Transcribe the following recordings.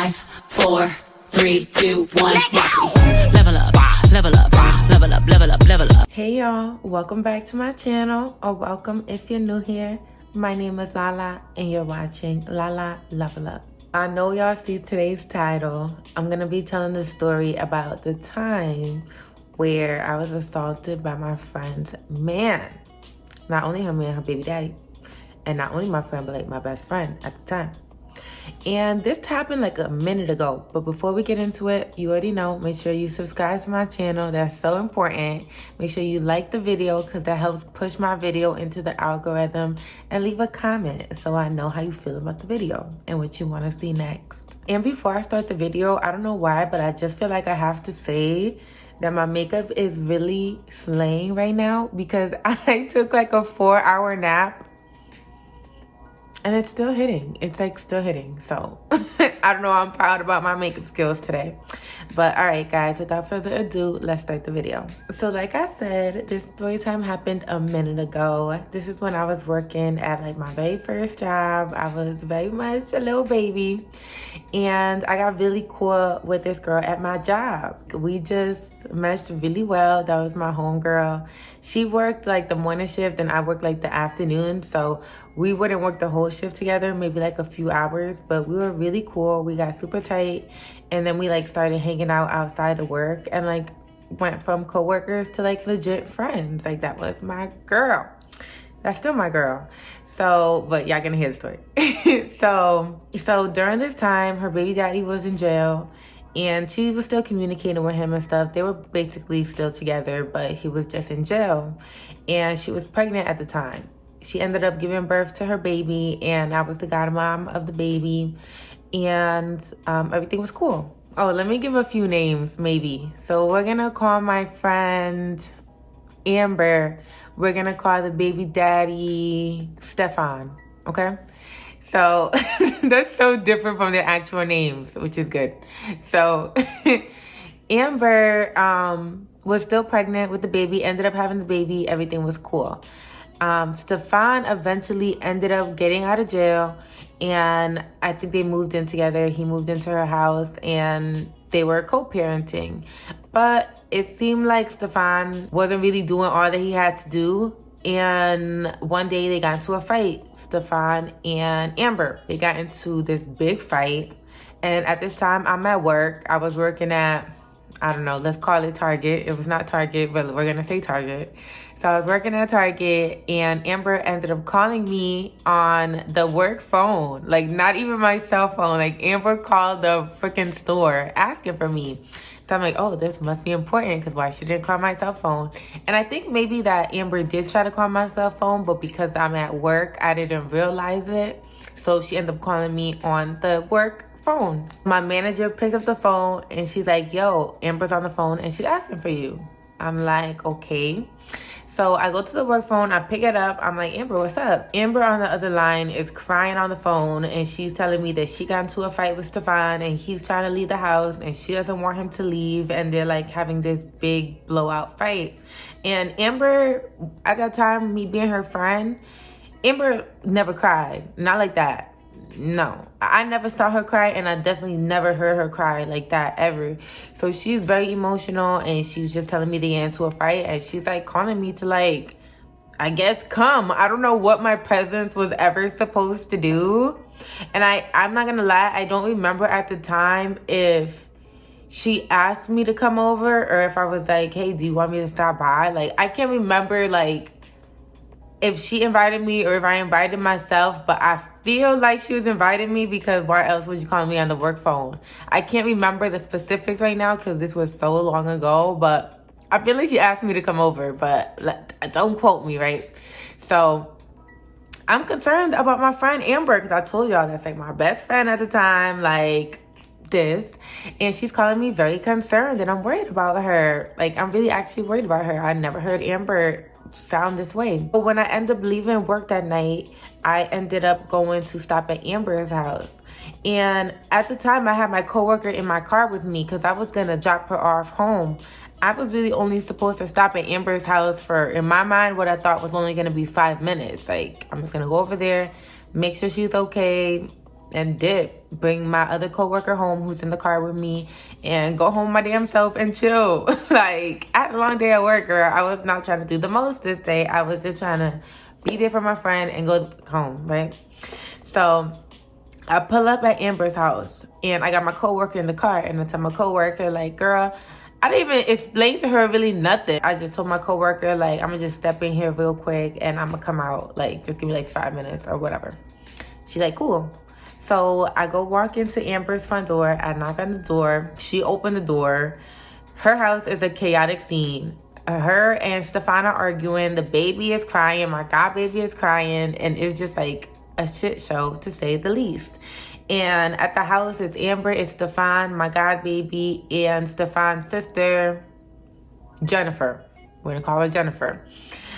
5, 4, 3, 2, 1, watch me. Level up, level up, level up, level up, level up. Hey y'all, welcome back to my channel, or welcome if you're new here. My name is Lala and you're watching Lala Level Up. I know y'all see today's title. I'm gonna be telling the story about the time where I was assaulted by my friend's man. Not only her man, her baby daddy. And not only my friend, but like my best friend at the time. And this happened like a minute ago. But before we get into it, you already know, make sure you subscribe to my channel. That's so important. Make sure you like the video because that helps push my video into the algorithm. And leave a comment so I know how you feel about the video and what you want to see next. And before I start the video, I don't know why, but I just feel like I have to say that my makeup is really slaying right now because I took like a 4-hour nap. And it's still hitting. It's like still hitting. So I don't know. I'm proud about my makeup skills today. But all right, guys, without further ado, let's start the video. So like I said, this story time happened a minute ago. This is when I was working at like my very first job. I was very much a little baby. And I got really cool with this girl at my job. We just meshed really well. That was my homegirl. She worked like the morning shift and I worked like the afternoon. So we wouldn't work the whole shift together, maybe like a few hours, but we were really cool. We got super tight. And then we like started hanging out outside of work and like went from coworkers to like legit friends. Like that was my girl. That's still my girl. So, but y'all gonna hear the story. So during this time, her baby daddy was in jail and she was still communicating with him and stuff. They were basically still together, but he was just in jail. And she was pregnant at the time. She ended up giving birth to her baby and I was the godmom of the baby and everything was cool. Oh, let me give a few names maybe. So we're gonna call my friend Amber. We're gonna call the baby daddy Stefan, okay? So that's so different from their actual names, which is good. So Amber was still pregnant with the baby, ended up having the baby, everything was cool. Stefan eventually ended up getting out of jail and I think they moved in together. He moved into her house and they were co-parenting. But it seemed like Stefan wasn't really doing all that he had to do. And one day they got into a fight, Stefan and Amber. They got into this big fight. And at this time, I'm at work. I was working at, I don't know, let's call it Target. It was not Target, but we're gonna say Target. So I was working at Target and Amber ended up calling me on the work phone. Like not even my cell phone. Like Amber called the freaking store asking for me. So I'm like, oh, this must be important because why she didn't call my cell phone? And I think maybe that Amber did try to call my cell phone, but because I'm at work, I didn't realize it. So she ended up calling me on the work phone. My manager picks up the phone and she's like, yo, Amber's on the phone and she's asking for you. I'm like, okay. So I go to the work phone, I pick it up. I'm like, Amber, what's up? Amber on the other line is crying on the phone and she's telling me that she got into a fight with Stefan and he's trying to leave the house and she doesn't want him to leave and they're like having this big blowout fight. And Amber, at that time, me being her friend, Amber never cried. Not like that. No, I never saw her cry and I definitely never heard her cry like that ever. So she's very emotional and she's just telling me to get into a fight and she's like calling me to like, I guess come. I don't know what my presence was ever supposed to do. And I'm not gonna lie, I don't remember at the time if she asked me to come over or if I was like, hey, do you want me to stop by? Like I can't remember like if she invited me or if I invited myself, but I feel like she was inviting me because why else would you call me on the work phone? I can't remember the specifics right now because this was so long ago, but I feel like she asked me to come over, but don't quote me, right? So I'm concerned about my friend Amber because I told y'all that's like my best friend at the time, like this, and she's calling me very concerned and I'm worried about her. Like I'm really actually worried about her. I never heard Amber sound this way. But when I ended up leaving work that night, I ended up going to stop at Amber's house. And at the time, I had my coworker in my car with me because I was going to drop her off home. I was really only supposed to stop at Amber's house for, in my mind, what I thought was only going to be 5 minutes. Like, I'm just going to go over there, make sure she's okay, and dip, bring my other coworker home who's in the car with me, and go home my damn self and chill. Like, I had a long day at work, girl. I was not trying to do the most this day. I was just trying to be there for my friend and go home, right? So I pull up at Amber's house, and I got my coworker in the car, and I tell my coworker, like, girl, I didn't even explain to her really nothing. I just told my coworker, like, I'm gonna just step in here real quick and I'm gonna come out. Like, just give me like 5 minutes or whatever. She's like, cool. So I go walk into Amber's front door. I knock on the door. She opened the door. Her house is a chaotic scene. Her and Stefan are arguing. The baby is crying. My god baby is crying. And it's just like a shit show, to say the least. And at the house, it's Amber, it's Stefan, my god baby, and Stefan's sister, Jennifer. We're gonna call her Jennifer.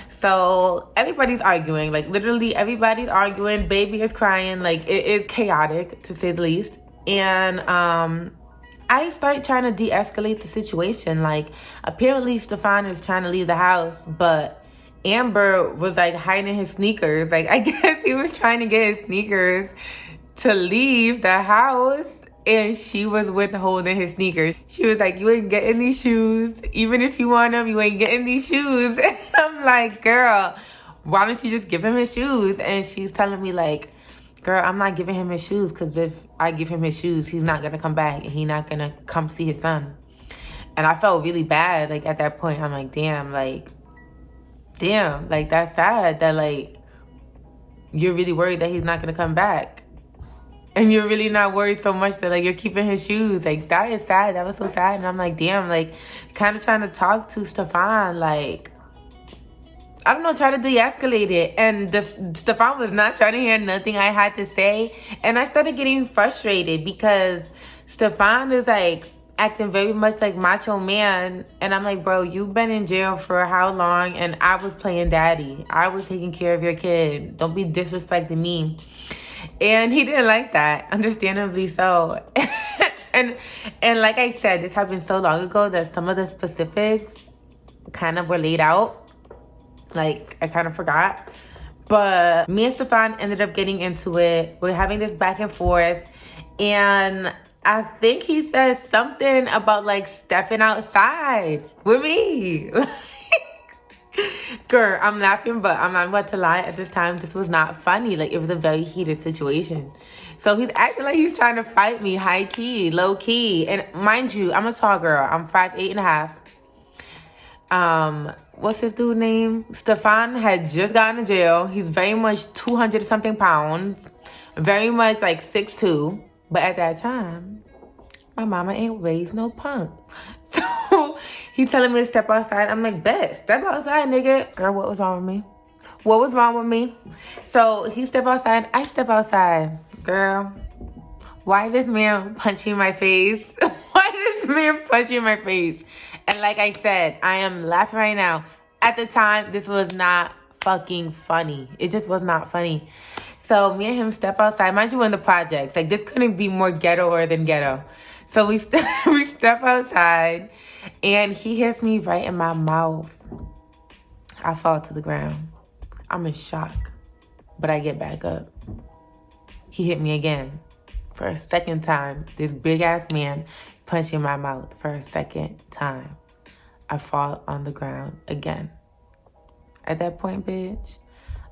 So everybody's arguing, like literally everybody's arguing. Baby is crying, like it is chaotic, to say the least. And I start trying to de-escalate the situation. Like, apparently Stefan is trying to leave the house, but Amber was like hiding his sneakers. Like, I guess he was trying to get his sneakers to leave the house, and she was withholding his sneakers. She was like, you ain't getting these shoes. Even if you want them, you ain't getting these shoes. And I'm like, girl, why don't you just give him his shoes? And she's telling me like, girl, I'm not giving him his shoes, because if I give him his shoes, he's not gonna come back and he's not gonna come see his son. And I felt really bad. Like, at that point, I'm like, damn, like that's sad that like you're really worried that he's not gonna come back. And you're really not worried so much that, like, you're keeping his shoes. Like, that is sad. That was so sad. And I'm like, damn, like, kind of trying to talk to Stefan, like, I don't know, try to de-escalate it. And Stefan was not trying to hear nothing I had to say. And I started getting frustrated because Stefan is, like, acting very much like macho man. And I'm like, bro, you've been in jail for how long? And I was playing daddy. I was taking care of your kid. Don't be disrespecting me. And he didn't like that, understandably so. and like I said, this happened so long ago that some of the specifics kind of were laid out. Like, I kind of forgot. But me and Stefan ended up getting into it. We're having this back and forth. And I think he said something about, like, stepping outside with me. Girl, I'm laughing, but I'm not about to lie. At this time, this was not funny. Like, it was a very heated situation. So he's acting like he's trying to fight me, high key, low key. And mind you, I'm a tall girl. I'm 5'8.5". What's his dude name? Stefan had just gotten to jail. He's very much 200 something pounds, very much like 6'2". But at that time, my mama ain't raised no punk. So he telling me to step outside. I'm like, bet, step outside, nigga. Girl, what was wrong with me? What was wrong with me? So he step outside. I step outside. Girl, why this man punching my face? Why this man punching my face? And like I said, I am laughing right now. At the time, this was not fucking funny. It just was not funny. So me and him step outside. Mind you, in the projects. Like, this couldn't be more ghetto than ghetto. So we step outside, and he hits me right in my mouth. I fall to the ground. I'm in shock, but I get back up. He hit me again for a second time. This big-ass man punching my mouth for a second time. I fall on the ground again. At that point, bitch,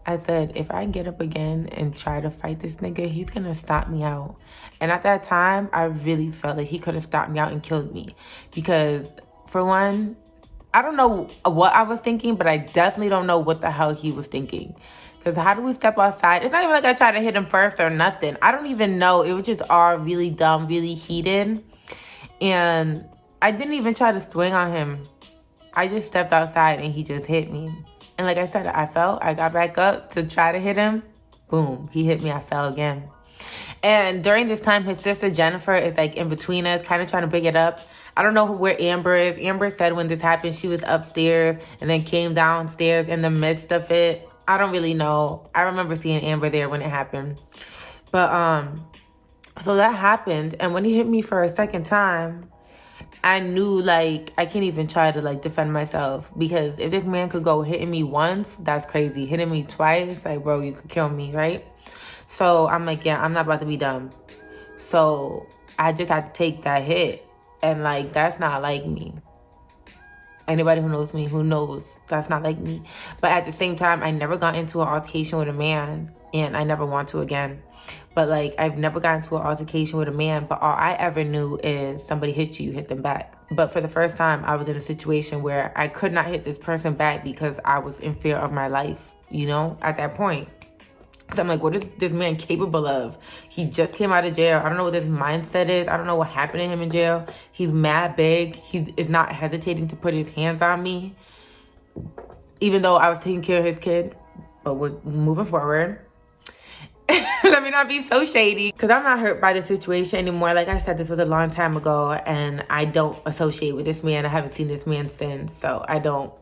I said, if I get up again and try to fight this nigga, he's gonna stop me out. And at that time, I really felt like he could have stopped me out and killed me. Because, for one, I don't know what I was thinking, but I definitely don't know what the hell he was thinking. Because how do we step outside? It's not even like I tried to hit him first or nothing. I don't even know. It was just all really dumb, really heated. And I didn't even try to swing on him. I just stepped outside and he just hit me. And like I said, I fell. I got back up to try to hit him. Boom. He hit me. I fell again. And during this time, his sister Jennifer is like in between us, kind of trying to bring it up. I don't know where Amber is. Amber said when this happened, she was upstairs and then came downstairs in the midst of it. I don't really know. I remember seeing Amber there when it happened. But, so that happened. And when he hit me for a second time, I knew, like, I can't even try to, like, defend myself. Because if this man could go hitting me once, that's crazy. Hitting me twice, like, bro, you could kill me, right? So I'm like, yeah, I'm not about to be dumb. So I just had to take that hit. And like, that's not like me. Anybody who knows me, who knows that's not like me. But at the same time, I never got into an altercation with a man, and I never want to again. But like, I've never gotten into an altercation with a man, but all I ever knew is somebody hit you, you hit them back. But for the first time, I was in a situation where I could not hit this person back because I was in fear of my life, you know, at that point. So I'm like, what is this man capable of? He just came out of jail. I don't know what his mindset is. I don't know what happened to him in jail. He's mad big. He is not hesitating to put his hands on me, even though I was taking care of his kid. But we're moving forward. Let me not be so shady, because I'm not hurt by the situation anymore. Like I said, this was a long time ago, and I don't associate with this man. I haven't seen this man since, so I don't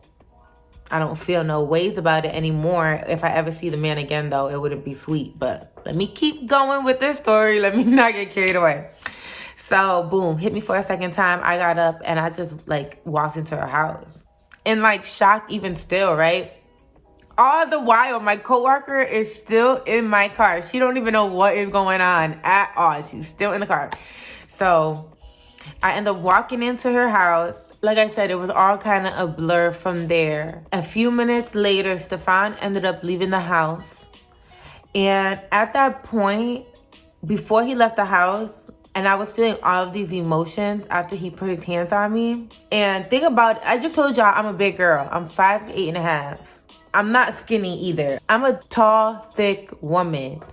feel no ways about it anymore. If I ever see the man again, though, it wouldn't be sweet. But let me keep going with this story. Let me not get carried away. So, boom, hit me for a second time. I got up and I just, like, walked into her house. In, like, shock even still, right? All the while, my coworker is still in my car. She don't even know what is going on at all. She's still in the car. So I end up walking into her house. Like I said, it was all kind of a blur from there. A few minutes later, Stefan ended up leaving the house. And at that point, before he left the house, and I was feeling all of these emotions after he put his hands on me. And think about it, I just told y'all I'm a big girl. I'm 5'8.5". I'm not skinny either. I'm a tall, thick woman.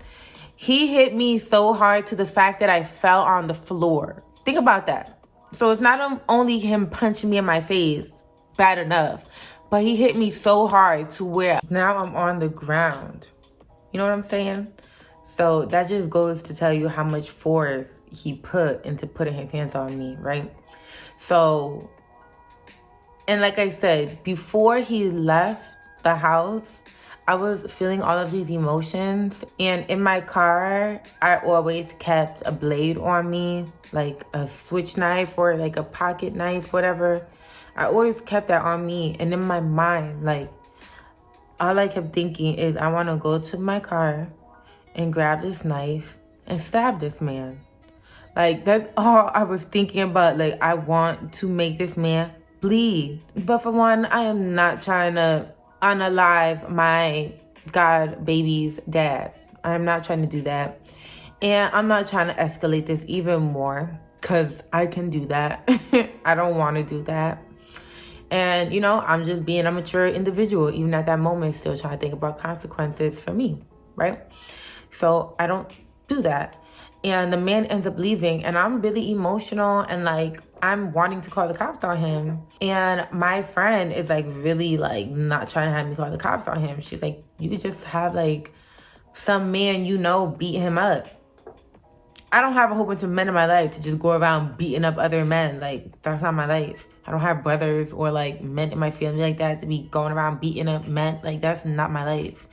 He hit me so hard to the fact that I fell on the floor. Think about that. So it's not only him punching me in my face, bad enough, but he hit me so hard to where now I'm on the ground. You know what I'm saying? So that just goes to tell you how much force he put into putting his hands on me, right? So, and like I said, before he left the house, I was feeling all of these emotions. And in my car, I always kept a blade on me, like a switch knife or like a pocket knife, whatever. I always kept that on me. And in my mind, like, all I kept thinking is I want to go to my car and grab this knife and stab this man. Like, that's all I was thinking about. Like, I want to make this man bleed. But for one, I am not trying to unalive my god baby's dad. I'm not trying to do that. And I'm not trying to escalate this even more, because I can do that. I don't want to do that. And, you know, I'm just being a mature individual, even at that moment, still trying to think about consequences for me, right? So I don't do that. And the man ends up leaving, and I'm really emotional, and like, I'm wanting to call the cops on him. And my friend is like really like not trying to have me call the cops on him. She's like, you could just have like some man, you know, beat him up. I don't have a whole bunch of men in my life to just go around beating up other men. Like, that's not my life. I don't have brothers or like men in my family like that to be going around beating up men. Like, that's not my life.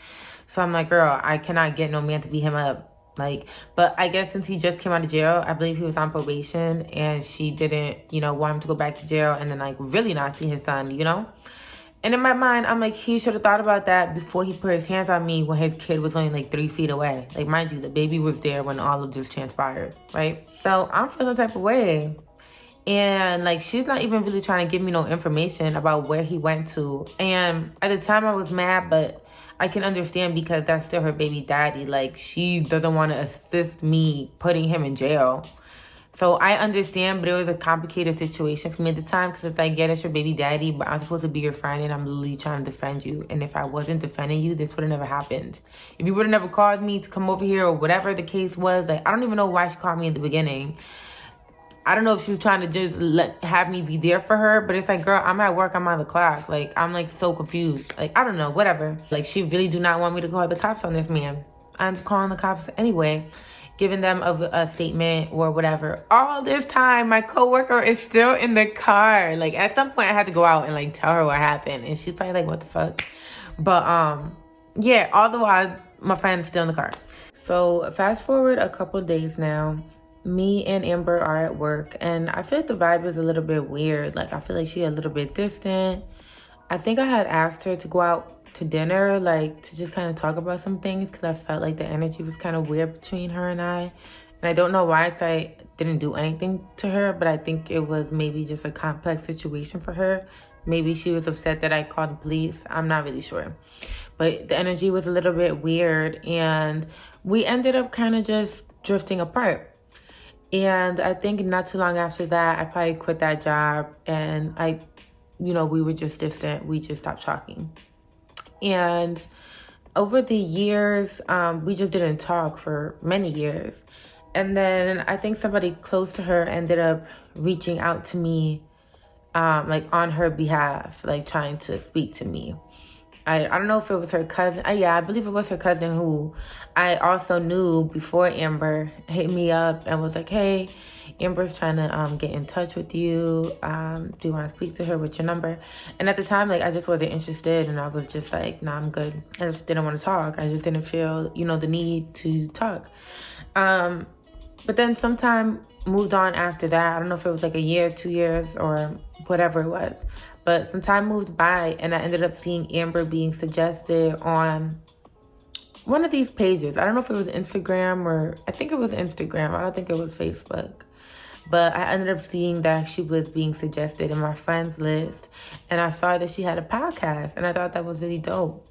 So I'm like, girl, I cannot get no man to beat him up. Like, but I guess since he just came out of jail, I believe he was on probation, and she didn't, you know, want him to go back to jail and then like really not see his son, you know? And in my mind, I'm like, he should have thought about that before he put his hands on me when his kid was only like 3 feet away. Like, mind you, the baby was there when all of this transpired, right? So I'm feeling the type of way. And like, she's not even really trying to give me no information about where he went to. And at the time I was mad, but I can understand because that's still her baby daddy. Like, she doesn't want to assist me putting him in jail. So I understand, but it was a complicated situation for me at the time, because it's like, yeah, that's your baby daddy, but I'm supposed to be your friend, and I'm literally trying to defend you. And if I wasn't defending you, this would have never happened. If you would have never called me to come over here or whatever the case was, like, I don't even know why she called me in the beginning. I don't know if she was trying to just have me be there for her, but it's like, girl, I'm at work, I'm on the clock. Like, I'm like so confused. Like, I don't know, whatever. Like, she really do not want me to call the cops on this man. I'm calling the cops anyway, giving them a statement or whatever. All this time, my coworker is still in the car. Like, at some point I had to go out and like tell her what happened, and she's probably like, what the fuck? But yeah, all the while my friend's still in the car. So fast forward a couple days now. Me and Amber are at work, and I feel like the vibe is a little bit weird. Like, I feel like she's a little bit distant. I think I had asked her to go out to dinner, like to just kind of talk about some things, because I felt like the energy was kind of weird between her and I. And I don't know why, because I didn't do anything to her, but I think it was maybe just a complex situation for her. Maybe she was upset that I called the police. I'm not really sure. But the energy was a little bit weird, and we ended up kind of just drifting apart. And I think not too long after that, I probably quit that job, and we were just distant. We just stopped talking. And over the years, we just didn't talk for many years. And then I think somebody close to her ended up reaching out to me, like on her behalf, like trying to speak to me. I don't know if it was her cousin. Yeah, I believe it was her cousin, who I also knew before Amber hit me up and was like, hey, Amber's trying to get in touch with you. Do you want to speak to her with your number? And at the time, like, I just wasn't interested, and I was just like, nah, I'm good. I just didn't want to talk. I just didn't feel, the need to talk. But then sometime moved on after that. I don't know if it was like a year, 2 years, or whatever it was. But some time moved by, and I ended up seeing Amber being suggested on one of these pages. I don't know if it was Instagram, or I think it was Instagram. I don't think it was Facebook. But I ended up seeing that she was being suggested in my friends list. And I saw that she had a podcast, and I thought that was really dope.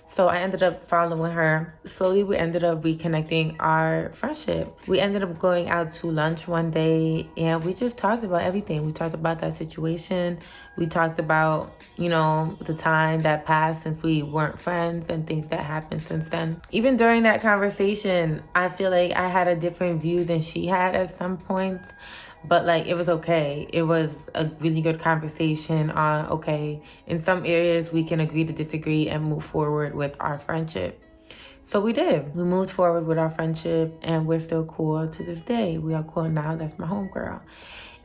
So I ended up following her. Slowly, we ended up reconnecting our friendship. We ended up going out to lunch one day, and we just talked about everything. We talked about that situation. We talked about, the time that passed since we weren't friends and things that happened since then. Even during that conversation, I feel like I had a different view than she had at some points. But, like, it was okay. It was a really good conversation on, okay, in some areas we can agree to disagree and move forward with our friendship. So we did. We moved forward with our friendship, and we're still cool to this day. We are cool now. That's my homegirl.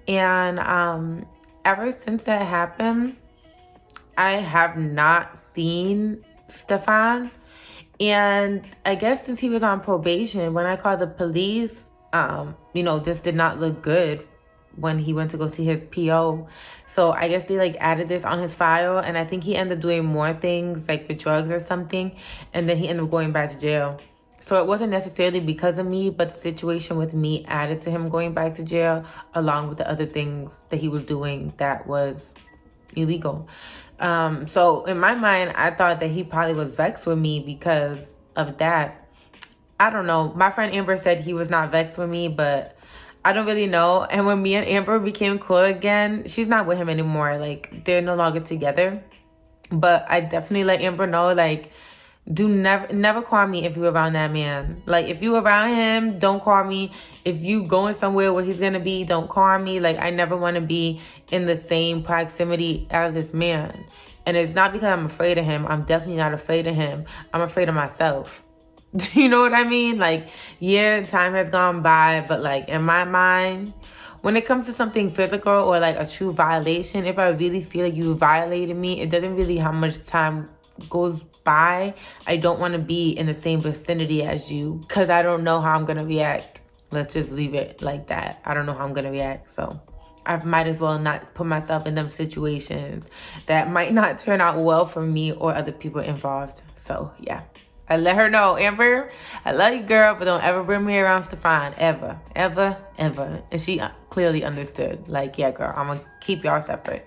And ever since that happened, I have not seen Stefan. And I guess since he was on probation, when I called the police, this did not look good when he went to go see his PO. So I guess they like added this on his file, and I think he ended up doing more things like with drugs or something, and then he ended up going back to jail. So it wasn't necessarily because of me, but the situation with me added to him going back to jail, along with the other things that he was doing that was illegal. So in my mind, I thought that he probably was vexed with me because of that. I don't know. My friend Amber said he was not vexed with me, but I don't really know. And when me and Amber became cool again, she's not with him anymore. Like, they're no longer together. But I definitely let Amber know, like, do never call me if you're around that man. Like, if you around him, don't call me. If you going somewhere where he's gonna be, don't call me. Like, I never want to be in the same proximity as this man. And it's not because I'm afraid of him. I'm definitely not afraid of him. I'm afraid of myself. Do you know what I mean? Like, yeah, time has gone by, but like in my mind, when it comes to something physical or like a true violation, if I really feel like you violated me, it doesn't really how much time goes by. I don't want to be in the same vicinity as you because I don't know how I'm going to react. Let's just leave it like that. I don't know how I'm going to react. So I might as well not put myself in them situations that might not turn out well for me or other people involved. So yeah. I let her know, Amber, I love you, girl, but don't ever bring me around Stefan, ever, ever, ever. And she clearly understood, like, yeah, girl, I'm going to keep y'all separate.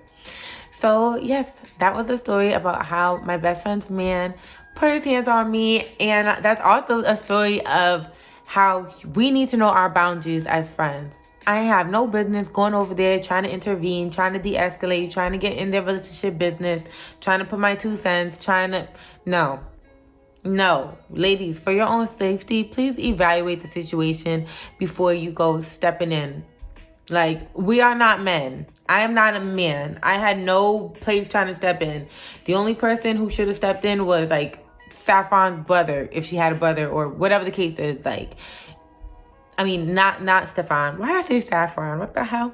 So, yes, that was the story about how my best friend's man put his hands on me. And that's also a story of how we need to know our boundaries as friends. I have no business going over there trying to intervene, trying to de-escalate, trying to get in their relationship business, trying to put my 2 cents, No, ladies, for your own safety, please evaluate the situation before you go stepping in. Like, we are not men. I am not a man. I had no place trying to step in. The only person who should have stepped in was, like, Saffron's brother, if she had a brother, or whatever the case is. Like, I mean, not Stefan. Why did I say Saffron? What the hell?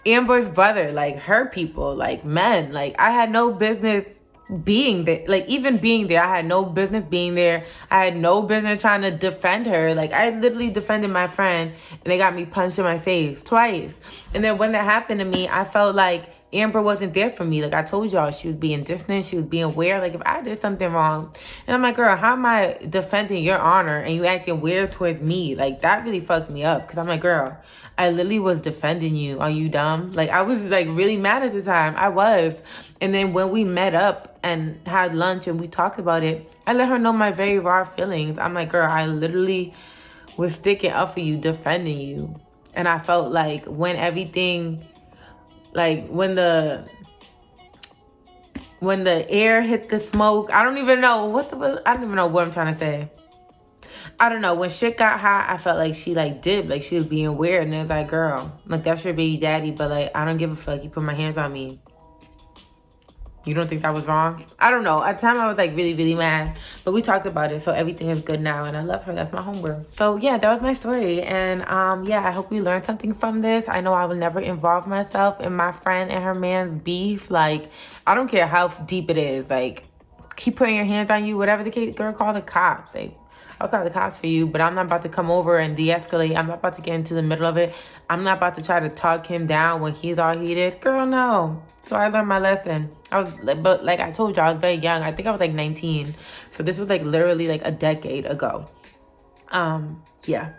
Amber's brother, like, her people, like, men. Like, I had no business being there. Like, even being there, I had no business being there. I had no business trying to defend her. Like, I literally defended my friend, and they got me punched in my face twice. And then when that happened to me, I felt like Amber wasn't there for me. Like I told y'all, she was being distant. She was being weird. Like if I did something wrong, and I'm like, girl, how am I defending your honor and you acting weird towards me? Like that really fucked me up. Because I'm like, girl, I literally was defending you. Are you dumb? Like I was like really mad at the time. I was. And then when we met up and had lunch and we talked about it, I let her know my very raw feelings. I'm like, girl, I literally was sticking up for you, defending you. And I felt like when everything, like when the air hit the smoke, I don't even know I don't even know what I'm trying to say. I don't know. When shit got hot, I felt like she like dipped, like she was being weird. And it was like, girl, like that's your baby daddy, but like I don't give a fuck. You put my hands on me. You don't think that was wrong? I don't know. At the time, I was like really, really mad. But we talked about it, so everything is good now. And I love her. That's my homegirl. So yeah, that was my story. And yeah, I hope you learned something from this. I know I will never involve myself in my friend and her man's beef. Like, I don't care how deep it is. Like, keep putting your hands on you. Whatever the case, girl, call the cops. Like, I'll call the cops for you, but I'm not about to come over and de-escalate. I'm not about to get into the middle of it. I'm not about to try to talk him down when he's all heated. Girl, no. So I learned my lesson. But like I told you, I was very young. I think I was like 19. So this was like literally like a decade ago. Yeah.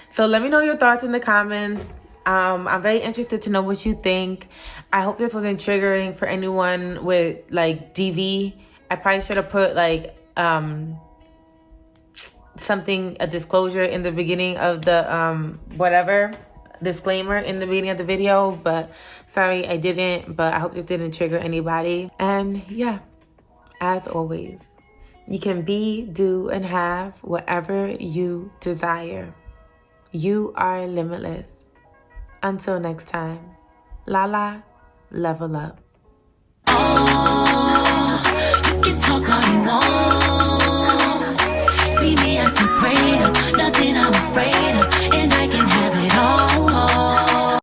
So let me know your thoughts in the comments. I'm very interested to know what you think. I hope this wasn't triggering for anyone with like DV. I probably should have put like, a disclosure in the beginning of the disclaimer in the beginning of the video, but sorry I didn't. But I hope this didn't trigger anybody. And yeah, as always, you can be, do, and have whatever you desire. You are limitless. Until next time, Lala, level up. You can talk all you want. See me as a prayer, nothing I'm afraid of.